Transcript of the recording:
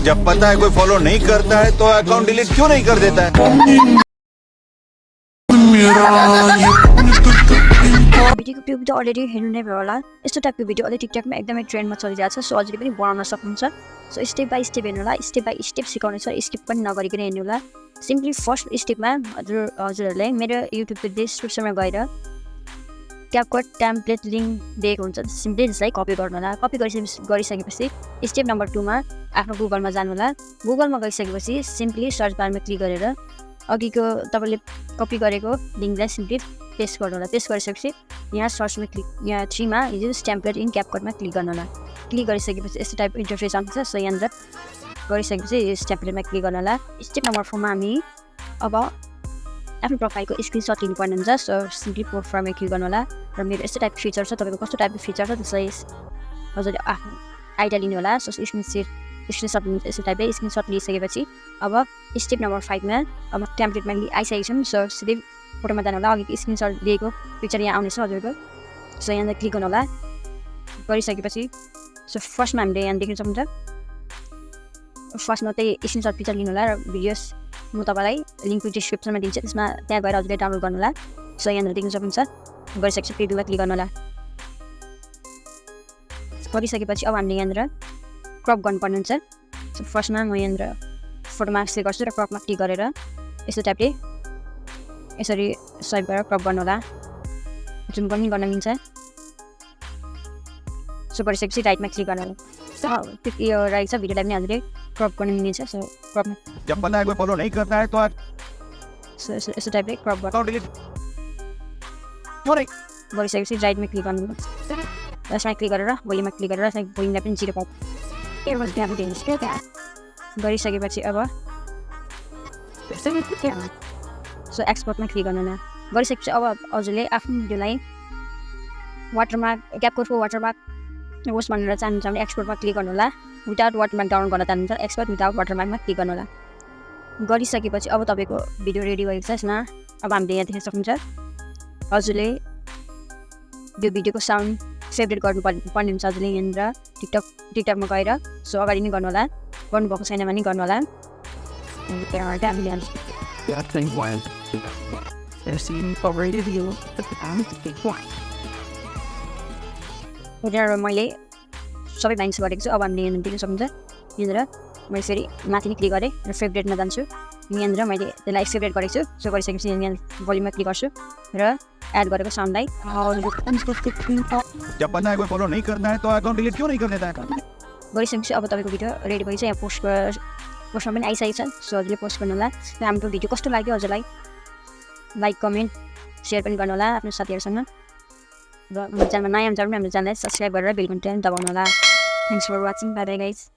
जब पता है कोई फॉलो नहीं करता है तो अकाउंट डिलीट क्यों नहीं कर देता है? भिडियो त अलरेडी हेर्नु नै भयो होला। यस्तो टाइपको भिडियो अहिले टिकटकमा एकदमै ट्रेन्डमा चलिरहेको छ। सो हजुरले पनि बनाउन सक्नुहुन्छ। सो स्टेप बाई स्टेप हेर्नु होला, स्टेप बाई स्टेप सिकाउने छ, स्टेप पनि नगरिकन हेर्नु होला। सिम्पली फर्स्ट स्टेपमा हजुरहरूले मेरो युट्युबको डिस्क्रिप्सनमा गएर क्यापकट टेम्प्लेट लिङ्क दिएको हुन्छ, सिम्पली त्यसलाई कपी गर्नु होला। कपी गरिसकेपछि स्टेप नम्बर 2 मा आफ्नो गुगलमा जानु होला। गुगलमा गइसकेपछि सिम्पली सर्च बारमा क्लिक गरेर अघिको तपाईँले कपी गरेको लिङ्कलाई सिम्पली पेस्ट गर्नु होला। पेस्ट गरिसकेपछि यहाँ सर्चमा क्लिक, यहाँ 3 मा युज टेम्प्लेट इन क्यापकटमा क्लिक गर्नु होला। क्लिक गरिसकेपछि यस्तो टाइपको इन्टरफेस आउँछ। सो यहाँनिर गरिसकेपछि यस टेम्प्लेटमा क्लिक गर्नु होला। स्टेप नम्बर 4 मा हामी अब आफ्नो प्रोफाइलको स्क्रिनसट लिनुपर्ने हुन्छ। सो सिम्पली प्रोफाइलमा क्लिक गर्नु होला र मेरो यस्तो टाइपको फिचर छ, तपाईँको कस्तो टाइपको फिचर छ त्यसलाई हजुरले आफ्नो आइडिया लिनु होला। सो स्क्रिनसट लिनु यस्तो टाइपले स्क्रिनसट लिइसकेपछि अब स्टेप नम्बर 5 मा अब टेम्प्लेटमा आइसकेको छौँ। सो सिधै फोटोमा जानु होला। अघि स्क्रिनसट लिएको पिक्चर यहाँ आउनेछ हजुरको। सो यहाँनिर क्लिक गर्नु होला। गरिसकेपछि सो फर्स्टमा हामीले यहाँ देख्न सक्नुहुन्छ, फर्स्टमा त्यही स्क्रिनसट पिक्चर लिनु होला र भिडियोस म तपाईँलाई लिङ्कको डिस्क्रिप्सनमा दिन्छु, त्यसमा त्यहाँ गएर हजुरले डाउनलोड गर्नु होला। सो यहाँनिर देख्न सक्नुहुन्छ। गरिसकेपछि प्रिभ्यूमा क्लिक गर्नु होला। गरिसकेपछि अब हामीले यहाँनिर क्रप गर्नुपर्ने हुन्छ। सो फर्स्टमा म यहाँनिर फोटोमा सेभ गर्छु र क्रपमा क्लिक गरेर यस्तो टाइपले यसरी स्वाइप गरेर क्रप गर्नु होला। जुम पनि गर्न मिल्छ। सो गरिसकेपछि राइटमा क्लिक गर्नु होला। यो राइट छ, भिडियोलाई पनि हजुरले क्रप गर्न मिल्छ। सो क्रपमा जब पता है कोई फॉलो नहीं करता है तो यस्तो टाइपले क्रप गरिसकेपछि राइटमा क्लिक गर्नु होला। यसमा क्लिक गरेर भोल्युममा क्लिक गरेर भोल्युमलाई पनि 0 गरिसकेपछि अब सो एक्सपोर्टमा क्लिक गर्नु होला। गरिसकेपछि अब हजुरले आफ्नो भिडियोलाई वाटरमार्क क्यापकटको वाटरमार्क होस् भनेर चाहनुहुन्छ भने एक्सपोर्टमा क्लिक गर्नु होला। विदाउट वाटरमार्क डाउनलोड गर्न चाहनुहुन्छ एक्सपोर्ट विदाउट वाटरमार्कमा क्लिक गर्नु होला। गरिसकेपछि अब तपाईँको भिडियो रेडी भएको छ। यसमा अब हामीले यहाँ देख्न सक्नुहुन्छ हजुरले यो भिडियोको साउन्ड फेभरेट गर्नुपर्ने हुन्छ। हजुरले यहाँनिर टिकटकमा गएर सो अगाडि नै गर्नु होला, गर्नुभएको छैन भने गर्नु होला। मैले सबै लाइन्स गरेको छु। अब हामीले यहाँ देख्न सक्नुहुन्छ यहाँनिर मैले फेरि माथि नै क्लिक गरेँ र फेभरेटमा जान्छु। यहाँनिर मैले त्यसलाई फेभरेट गरेको छु। सो गरिसकेपछि यहाँ भोल्युममा क्लिक गर्छु र एड गरेको साउन्डलाई जब पता है कोई फॉलो नहीं करता है तो अकाउंट डिलीट क्यों नहीं कर देता है? गरिसकेपछि अब तपाईँको भिडियो रेडी भइछ। यहाँ पोस्टमा पनि आइसकेको छ। सो हजुरले पोस्ट गर्नु होला। र हाम्रो भिडियो कस्तो लाग्यो हजुरलाई लाइक कमेन्ट सेयर पनि गर्नु होला आफ्नो साथीहरूसँग। र हाम्रो च्यानलमा नयाँ हुन्छ भने हाम्रो च्यानललाई सब्सक्राइब गरेर बेल बटन दबाउनु होला। Thanks for watching. Bye bye guys.